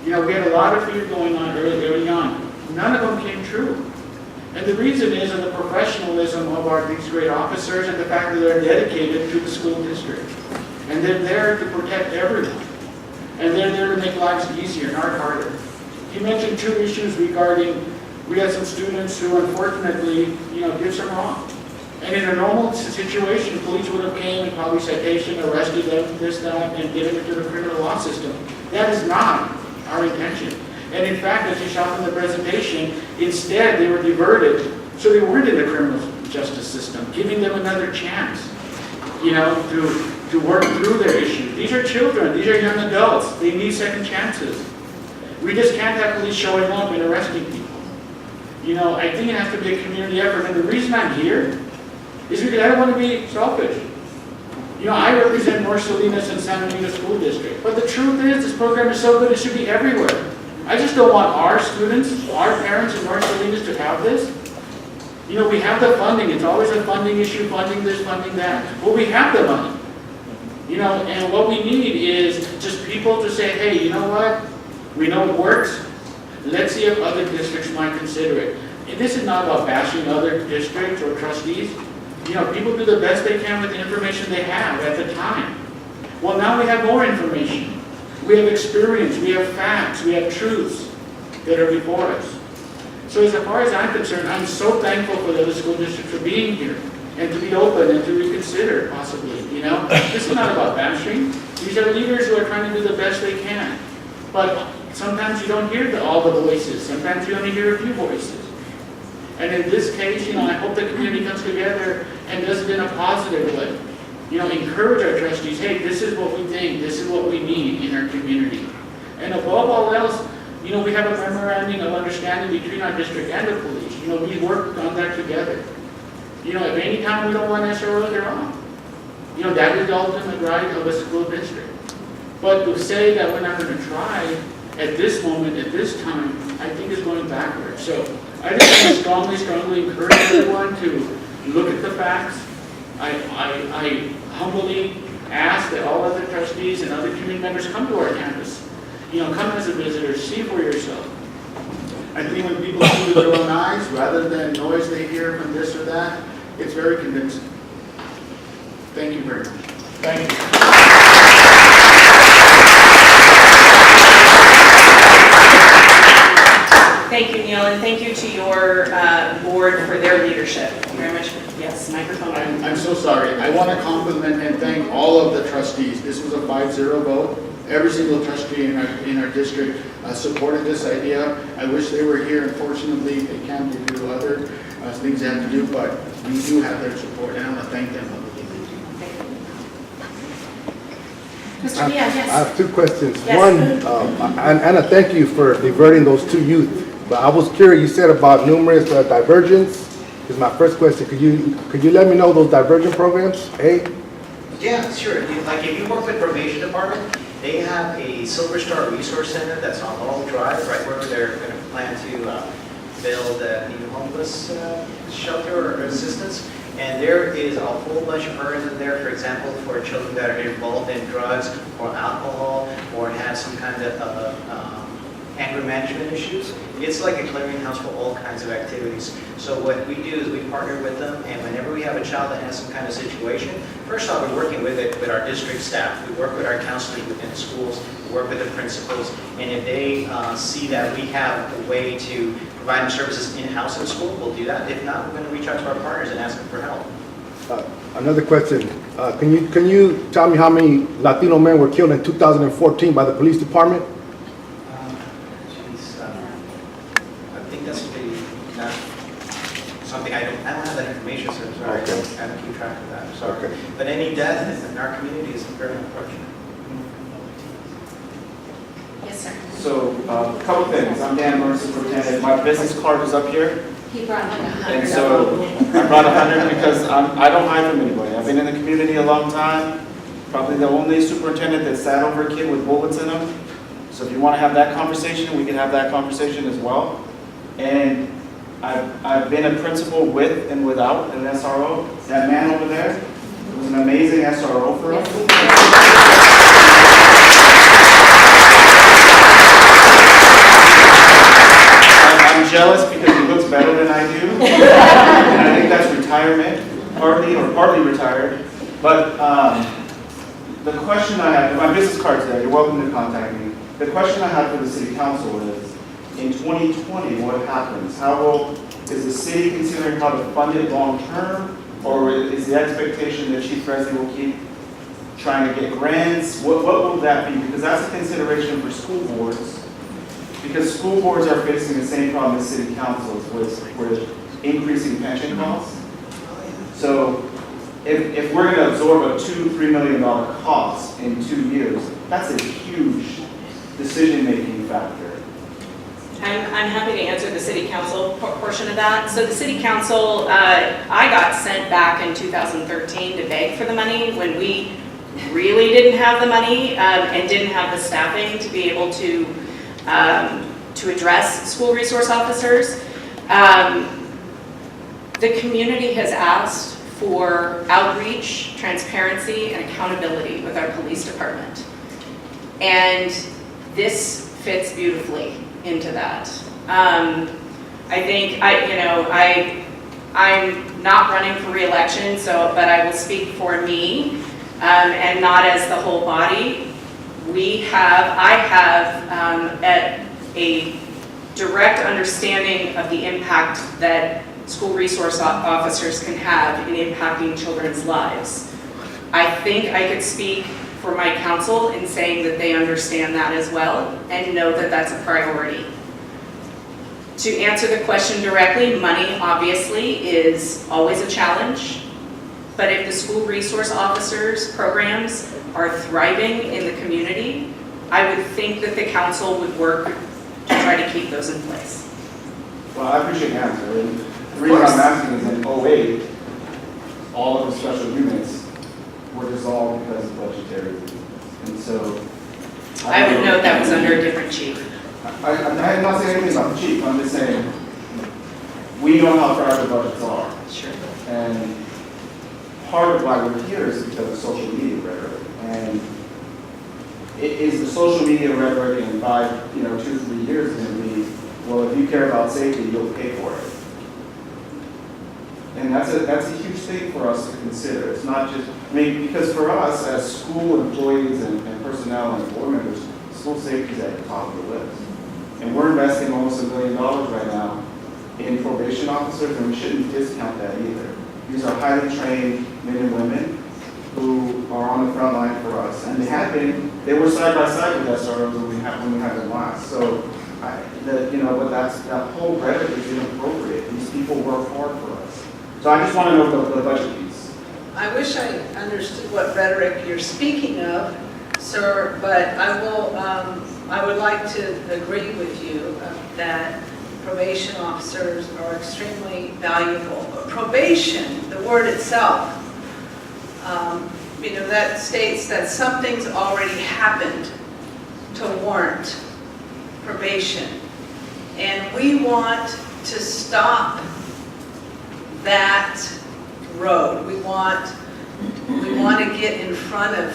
You know, we had a lot of fear going on early on. None of them came true. And the reason is in the professionalism of these great officers and the fact that they're dedicated to the school district. And they're there to protect everyone. And they're there to make lives easier, not harder. You mentioned 2 issues regarding, we had some students who unfortunately, did some wrong. And in a normal situation, police would have came and probably citation, arrested them, this, that, and get them into the criminal law system. That is not our intention. And in fact, as you saw from the presentation, instead they were diverted so they weren't in the criminal justice system, giving them another chance, to work through their issues. These are children, these are young adults, they need second chances. We just can't have police showing up and arresting people. I think it has to be a community effort, and the reason I'm here is because I don't want to be selfish. I represent North Salinas and Santa Rita School District, but the truth is this program is so good it should be everywhere. I just don't want our students, our parents in North Salinas to have this. We have the funding, it's always a funding issue, funding this, funding that. Well, we have the money. And what we need is just people to say, hey, you know what? We know it works. Let's see if other districts might consider it. And this is not about bashing other districts or trustees. People do the best they can with the information they have at the time. Well, now we have more information. We have experience, we have facts, we have truths that are before us. So as far as I'm concerned, I'm so thankful for the other school districts for being here and to be open and to reconsider possibly, This is not about bashing. These are leaders who are trying to do the best they can. But sometimes you don't hear all the voices. Sometimes you only hear a few voices. And in this case, I hope the community comes together and does it in a positive way. Encourage our trustees, hey, this is what we think, this is what we need in our community. And above all else, we have a memorandum of understanding between our district and the police. We worked on that together. If any time we don't want SROs, they're on. That is the ultimate right of a school district. But to say that we're not going to try at this moment, at this time, I think is going backwards. So I just want to strongly encourage everyone to look at the facts. I humbly ask that all other trustees and other community members come to our campus. Come as a visitor, see for yourself. I think when people see with their own eyes, rather than noise they hear from this or that, it's very convincing. Thank you very much. Thank you. Thank you, Neil, and thank you to your board for their leadership. Thank you very much. Yes, microphone. I'm so sorry. I want to compliment and thank all of the trustees. This was a 5-0 vote. Every single trustee in our district supported this idea. I wish they were here. Unfortunately, they can't do other things they have to do, but we do have their support, and I want to thank them. Mr. Diaz, yes. I have 2 questions. Yes. One, Anna, thank you for diverting those 2 youth. But I was curious, you said about numerous divergence. Is my first question. Could you let me know those divergent programs? Yeah, sure. If you work with probation department, they have a Silver Star Resource Center that's on Laurel Drive, right where they're going to plan to build a new homeless shelter or assistance. And there is a whole bunch of programs in there, for example, for children that are involved in drugs or alcohol or have some kind of anger management issues. It's like a clearinghouse for all kinds of activities. So what we do is we partner with them, and whenever we have a child that has some kind of situation, first off, we're working with it with our district staff. We work with our counselors within the schools, we work with the principals, and if they see that we have a way to provide them services in-house in the school, we'll do that. If not, we're going to reach out to our partners and ask them for help. Another question. Can you tell me how many Latino men were killed in 2014 by the police department? I think that's something I don't have that information, so I'm sorry. Okay. I don't keep track of that. I'm sorry. Okay. But any death in our community is very unfortunate. Yes, sir. So, a couple things. I'm Dan Murray, superintendent. My business card is up here. He brought like 100. And so, I brought 100 because I don't hide from anybody. I've been in the community a long time. Probably the only superintendent that sat over a kid with bullets in them. So if you want to have that conversation, we can have that conversation as well. And I've been a principal with and without an SRO. That man over there, was an amazing SRO for us. I'm jealous because he looks better than I do. And I think that's retirement, partly retired. But the question I have, my business card's there, you're welcome to contact me. The question I have for the city council is, in 2020, what happens? Is the city considering how to fund it long term? Or is the expectation that Chief Frese will keep trying to get grants? What will that be? Because that's a consideration for school boards. Because school boards are facing the same problem as city councils with increasing pension costs. So if we're going to absorb a $2-3 million cost in 2 years, that's a huge decision-making factor. I'm happy to answer the city council portion of that. So the city council, I got sent back in 2013 to beg for the money when we really didn't have the money and didn't have the staffing to be able to address school resource officers. The community has asked for outreach, transparency, and accountability with our police department. And this fits beautifully into that. I think I'm not running for re-election, but I will speak for me and not as the whole body. I have a direct understanding of the impact that school resource officers can have in impacting children's lives. I think I could speak for my council in saying that they understand that as well and know that that's a priority. To answer the question directly, money obviously is always a challenge, but if the school resource officers programs are thriving in the community, I would think that the council would work to try to keep those in place. Well, I appreciate the answer. And the reason I'm asking is in 2008, all of the special units were dissolved because of budgetary reasons. And so I would note that was under a different chief. I'm not saying anything about the chief. I'm just saying we know how fragile budgets are. Sure. And part of why we're here is because of social media rhetoric. And is the social media rhetoric in 2-3 years going to be, well, if you care about safety, you'll pay for it? And that's a huge thing for us to consider. It's not just, because for us as school employees and personnel and board members, school safety is at the top of the list. And we're investing almost $1 million right now in probation officers, and we shouldn't discount that either. These are highly trained men and women who are on the front line for us. And they were side by side with SROs when we had them last. So, but that whole rhetoric is inappropriate. These people work hard for us. So I just want to know the budget piece. I wish I understood what rhetoric you're speaking of, sir, but I would like to agree with you that probation officers are extremely valuable. Probation, the word itself, that states that something's already happened to warrant probation. And we want to stop that road. We want to get in front of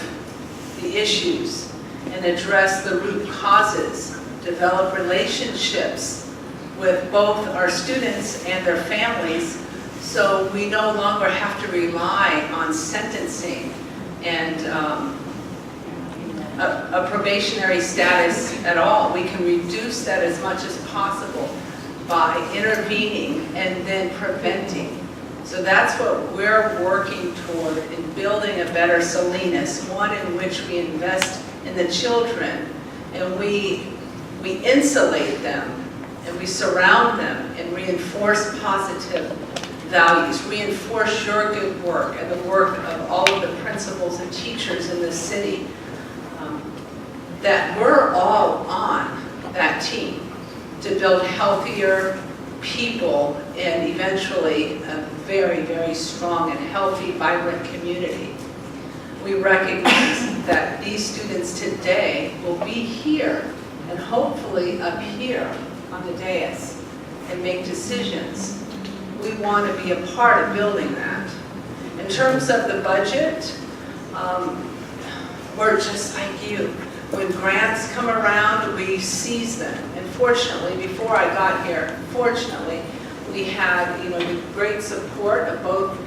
the issues and address the root causes, develop relationships with both our students and their families, so we no longer have to rely on sentencing and a probationary status at all. We can reduce that as much as possible by intervening and then preventing. So that's what we're working toward in building a better Salinas, one in which we invest in the children and we insulate them and we surround them and reinforce positive values, reinforce your good work and the work of all of the principals and teachers in this city, that we're all on that team to build healthier people and eventually a very, very strong and healthy, vibrant community. We recognize that these students today will be here and hopefully up here on the dais and make decisions. We want to be a part of building that. And In terms of the budget, we're just like you. When grants come around, we seize them. And fortunately, before I got here, fortunately, we had, the great support of both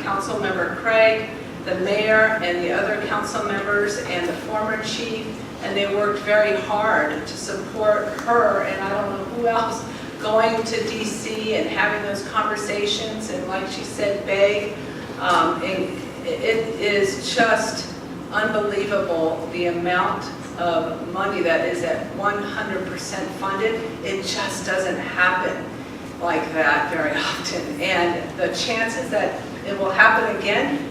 Councilmember Craig, the mayor, and the other council members, and the former chief, and they worked very hard to support her, and I don't know who else, going to DC and having those conversations, and like she said, beg. It is just unbelievable the amount of money that is at 100% funded. It just doesn't happen like that very often. And the chances that it will happen again,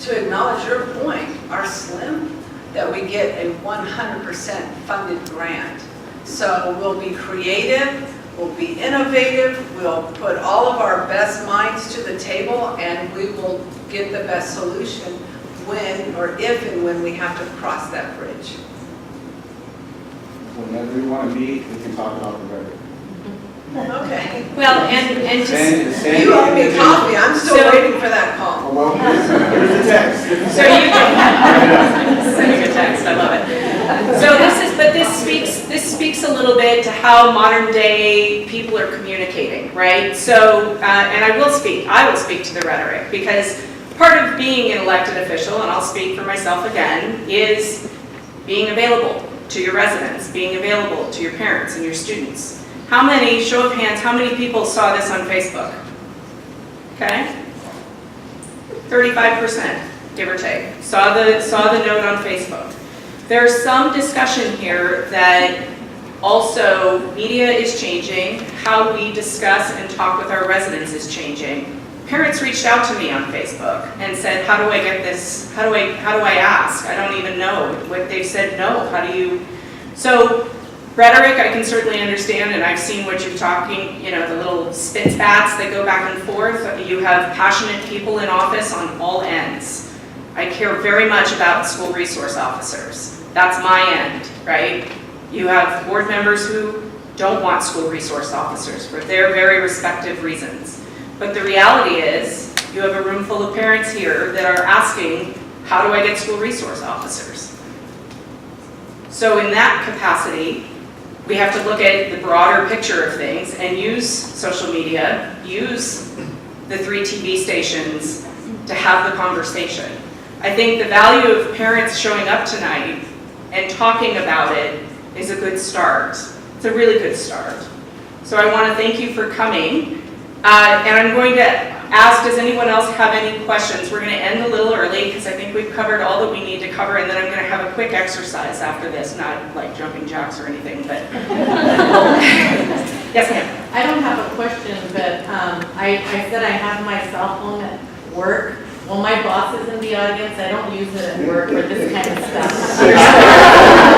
to acknowledge your point, are slim, that we get a 100% funded grant. So we'll be creative, we'll be innovative, we'll put all of our best minds to the table, and we will get the best solution when, or if and when we have to cross that bridge. Whenever you want to meet, we can talk about the rhetoric. Okay. Well, and to You owe me coffee, I'm still waiting for that call. Well, here's the text. So you can sending a text. I love it. So this speaks a little bit to how modern day people are communicating, right? So and I will speak to the rhetoric, because part of being an elected official, and I'll speak for myself again, is being available to your residents, being available to your parents and your students. How many, show of hands, how many people saw this on Facebook? Okay? 35%, give or take, saw the note on Facebook. There's some discussion here that also media is changing, how we discuss and talk with our residents is changing. Parents reached out to me on Facebook and said, how do I get this, how do I ask? I don't even know. What they've said, no, how do you? So rhetoric, I can certainly understand, and I've seen what you're talking, the little spit bats that go back and forth. You have passionate people in office on all ends. I care very much about school resource officers. That's my end, right? You have board members who don't want school resource officers for their very respective reasons. But the reality is, you have a room full of parents here that are asking, how do I get school resource officers? So in that capacity, we have to look at the broader picture of things and use social media, use the 3 TV stations to have the conversation. I think the value of parents showing up tonight and talking about it is a good start. It's a really good start. So I want to thank you for coming. And I'm going to ask, does anyone else have any questions? We're going to end a little early because I think we've covered all that we need to cover, and then I'm going to have a quick exercise after this, not like jumping jacks or anything, but. Yes, ma'am. I don't have a question, but I said I have my cell phone at work. Well, my boss is in the audience. I don't use it at work for this kind of stuff.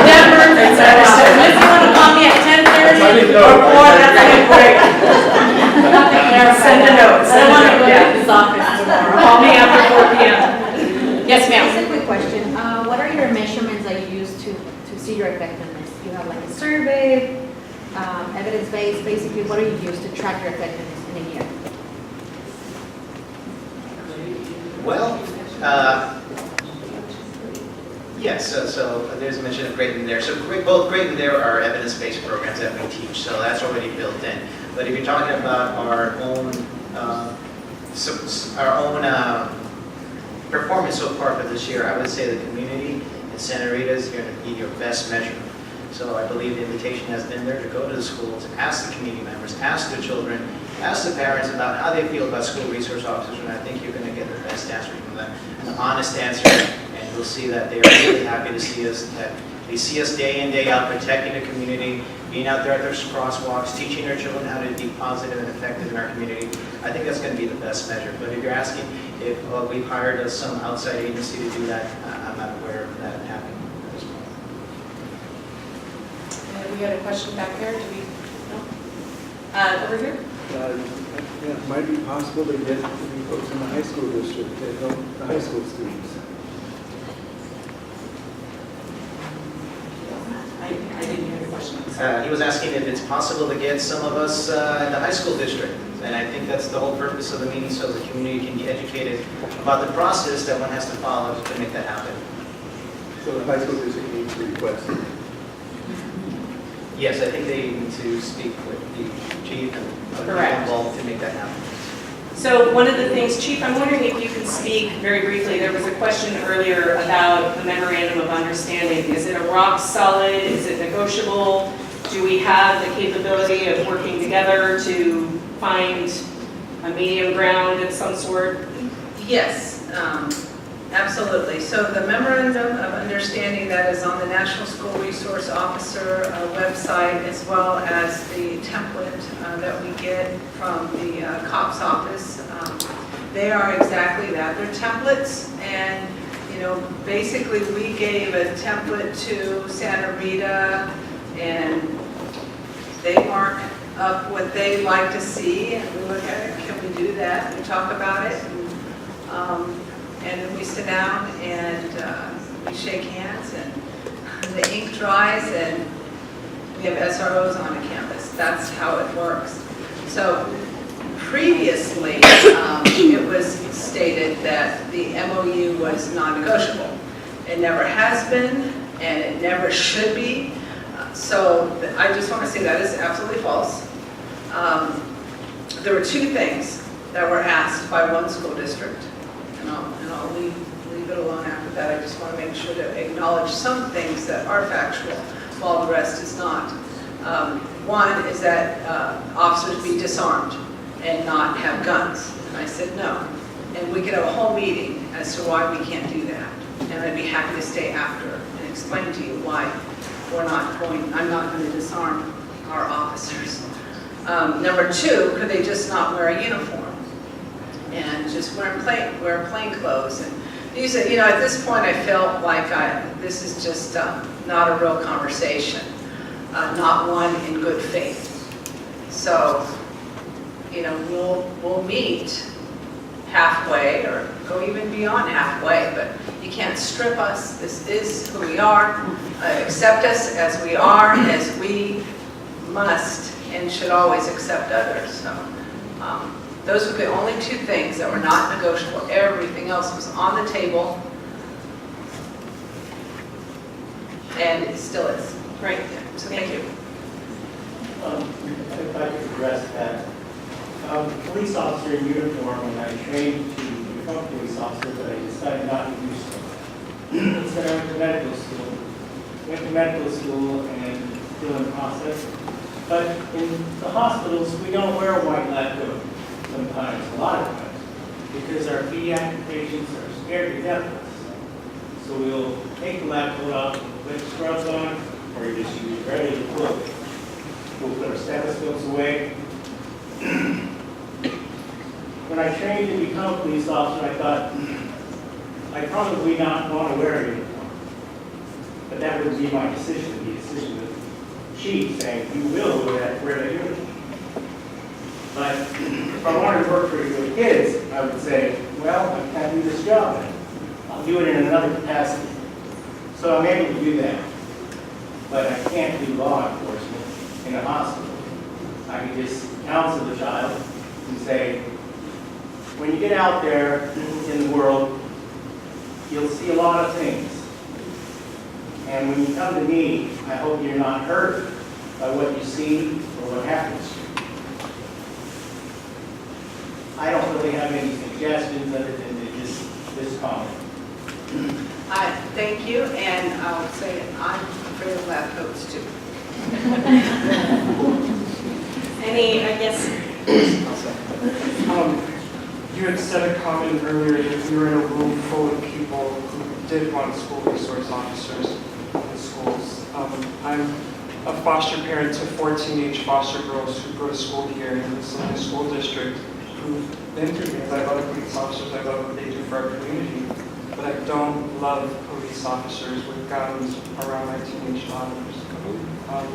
Never. Unless you want to call me at 10:30 or 4, that's a good break. Send a note. I don't want to go to this office tomorrow. Call me after 4 p.m. Yes, ma'am. Just a quick question. What are your measurements that you use to see your effectiveness? You have like a survey, evidence-based, basically, what do you use to track your effectiveness in a year? Well, yes, so there's a mention of Great and There. So both Great and There are evidence-based programs that we teach, so that's already built in. But if you're talking about our own performance so far for this year, I would say the community in Santa Rita is going to be your best measure. So I believe the invitation has been there to go to the schools, ask the community members, ask the children, ask the parents about how they feel about school resource officers, and I think you're going to get the best answer from them, an honest answer, and you'll see that they are really happy to see us, that they see us day in, day out, protecting the community, being out there at their crosswalks, teaching their children how to be positive and effective in our community. I think that's going to be the best measure. But if you're asking if we've hired some outside agency to do that, I'm not aware of that happening at this point. We had a question back here. Do we? No? Over here? Yeah, it might be possible to get folks in the high school district to help the high school students. I didn't hear the question. He was asking if it's possible to get some of us in the high school district And I think that's the whole purpose of the meeting, so the community can be educated about the process that one has to follow to make that happen. So the high school district needs to request. Yes, I think they need to speak with the chief and other Correct. people involved to make that happen. So one of the things, Chief, I'm wondering if you can speak very briefly. There was a question earlier about the memorandum of understanding. Is it a rock solid? Is it negotiable? Do we have the capability of working together to find a medium ground of some sort? Yes, absolutely. So the memorandum of understanding that is on the National School Resource Officer website, as well as the template that we get from the COPS office, they are exactly that. They're templates, and basically we gave a template to Santa Rita, and they mark up what they'd like to see, and we look at it. Can we do that? We talk about it. And then we sit down and we shake hands, and the ink dries, and we have SROs on a campus. That's how it works. So previously, it was stated that the MOU was non-negotiable. It never has been, and it never should be. So I just want to say that is absolutely false. There were two things that were asked by one school district. And I'll leave it alone after that. I just want to make sure to acknowledge some things that are factual, while the rest is not. One is that officers be disarmed and not have guns. And I said no. And we could have a whole meeting as to why we can't do that. And I'd be happy to stay after and explain to you why I'm not going to disarm our officers. Number two, could they just not wear a uniform? And just wear plain clothes. And these are, at this point I felt like this is just not a real conversation, not one in good faith. So, we'll meet halfway or go even beyond halfway, but you can't strip us. This is who we are. Accept us as we are, as we must and should always accept others. So, those were the only two things that were not negotiable. Everything else was on the table, and it still is. Right. So thank you. If I could address that. Police officer in uniform, when I trained to become a police officer, but I decided not to do so. So I went to medical school. And still in process. But in the hospitals, we don't wear a white lab coat sometimes, a lot of times, because our pediatric patients are scared to death of us. So we'll take the lab coat off, put scrubs on, or you just use regular clothing. We'll put our stethoscopes away. When I trained to become a police officer, I thought I'd probably not want to wear a uniform. But that would be my decision, the decision of the chief saying, you will wear that uniform. But if I wanted to work for the kids, I would say, well, I can't do this job. I'll do it in another capacity. So I'm able to do that. But I can't do law enforcement in a hospital. I can just counsel the child and say, when you get out there in the world, you'll see a lot of things. And when you come to me, I hope you're not hurt by what you see or what happens to you. I don't really have any suggestions other than this comment. Thank you, and I'll say I'm afraid of lab coats too. You had said a comment earlier that you were in a room full of people who did want school resource officers in schools. I'm a foster parent to 4 teenage foster girls who go to school here in the Salinas School District, who've been through things. I love police officers, I love what they do for our community, but I don't love police officers with guns around my teenage daughters,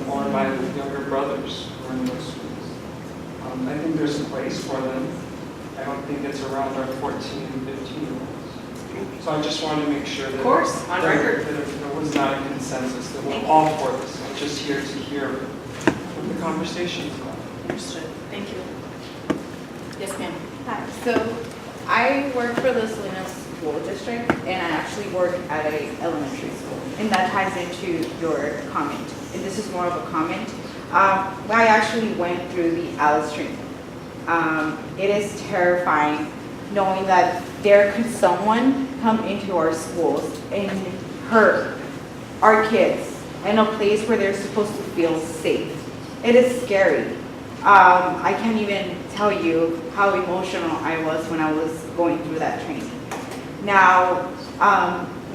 or my younger brothers who are in those schools. I think there's a place for them. I don't think it's around our 14 and 15-year-olds. So I just wanted to make sure that, of course, on record, there was not a consensus that we're all for this. I'm just here to hear what the conversation is about. Understood. Thank you. Yes, ma'am. Hi, so I work for the Salinas School District, and I actually work at a elementary school, and that ties into your comment, and this is more of a comment. I actually went through the Alice training. It is terrifying knowing that there could someone come into our schools and hurt our kids in a place where they're supposed to feel safe. It is scary. I can't even tell you how emotional I was when I was going through that training. Now,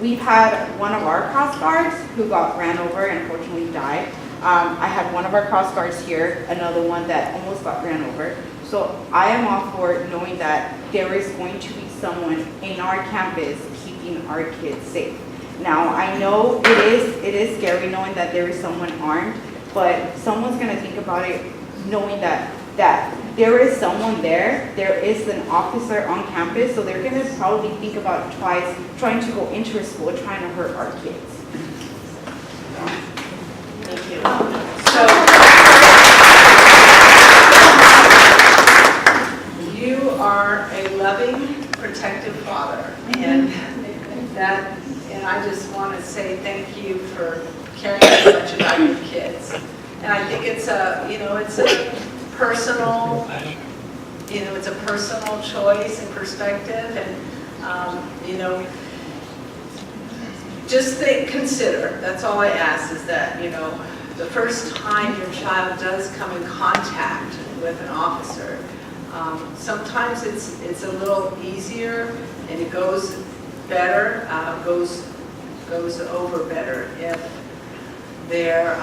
we've had one of our cross guards who got ran over and unfortunately died. I had one of our cross guards here, another one that almost got ran over. So I am all for knowing that there is going to be someone in our campus keeping our kids safe. Now, I know it is scary knowing that there is someone armed, but someone's gonna think about it knowing that there is someone there is an officer on campus, so they're gonna probably think about twice trying to go into a school, trying to hurt our kids. Thank you. So, you are a loving, protective father, and I just want to say thank you for caring so much about your kids. And I think it's a personal, it's a personal choice and perspective, and just consider. That's all I ask is that the first time your child does come in contact with an officer, sometimes it's a little easier and it goes better, goes over better if they're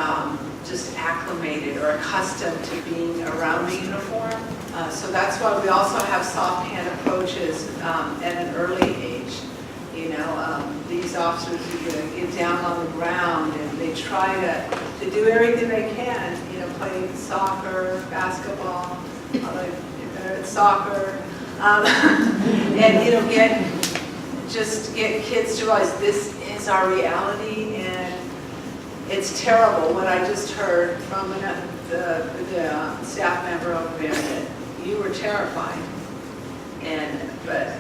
just acclimated or accustomed to being around the uniform. So that's why we also have soft hand approaches at an early age. These officers get down on the ground and they try to do everything they can, play soccer, basketball, although you're better at soccer, and get kids to realize this is our reality, and it's terrible what I just heard from the staff member over there, that you were terrified, but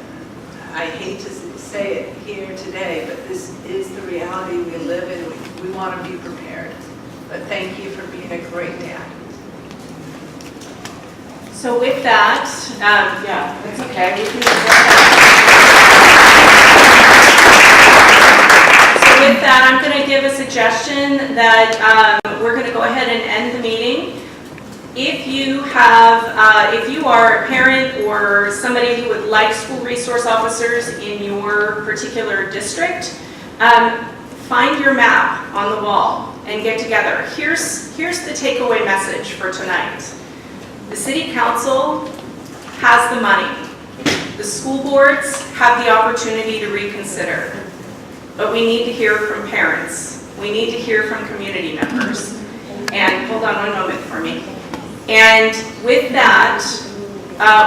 I hate to say it here today, but this is the reality we live in. We want to be prepared. But thank you for being a great dad. So with that, yeah, that's okay. So with that, I'm going to give a suggestion that we're going to go ahead and end the meeting. If you are a parent or somebody who would like school resource officers in your particular district, find your map on the wall and get together. Here's the takeaway message for tonight. The City Council has the money. The school boards have the opportunity to reconsider. But we need to hear from parents. We need to hear from community members. And hold on one moment for me. And with that,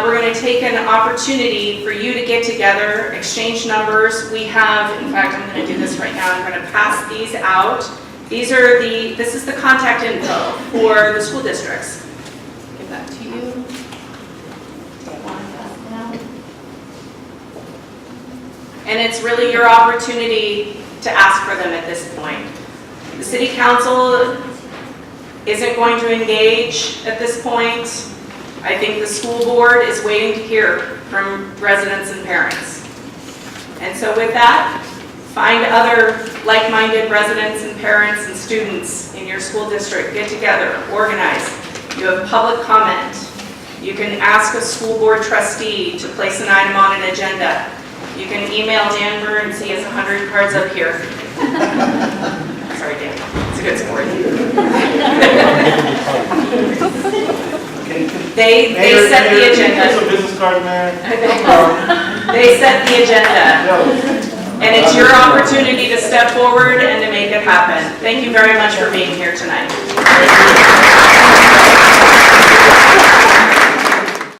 we're going to take an opportunity for you to get together, exchange numbers. We have, in fact, I'm going to do this right now. I'm going to pass these out. This is the contact info for the school districts. Give that to you. And it's really your opportunity to ask for them at this point. The City Council isn't going to engage at this point. I think the school board is waiting to hear from residents and parents. And so with that, find other like-minded residents and parents and students in your school district. Get together, organize. You have public comment. You can ask a school board trustee to place an item on an agenda. You can email Dan Burns, he has 100 cards up here. Sorry, Dan, it's a good sport. They set the agenda. They set the agenda. And it's your opportunity to step forward and to make it happen. Thank you very much for being here tonight.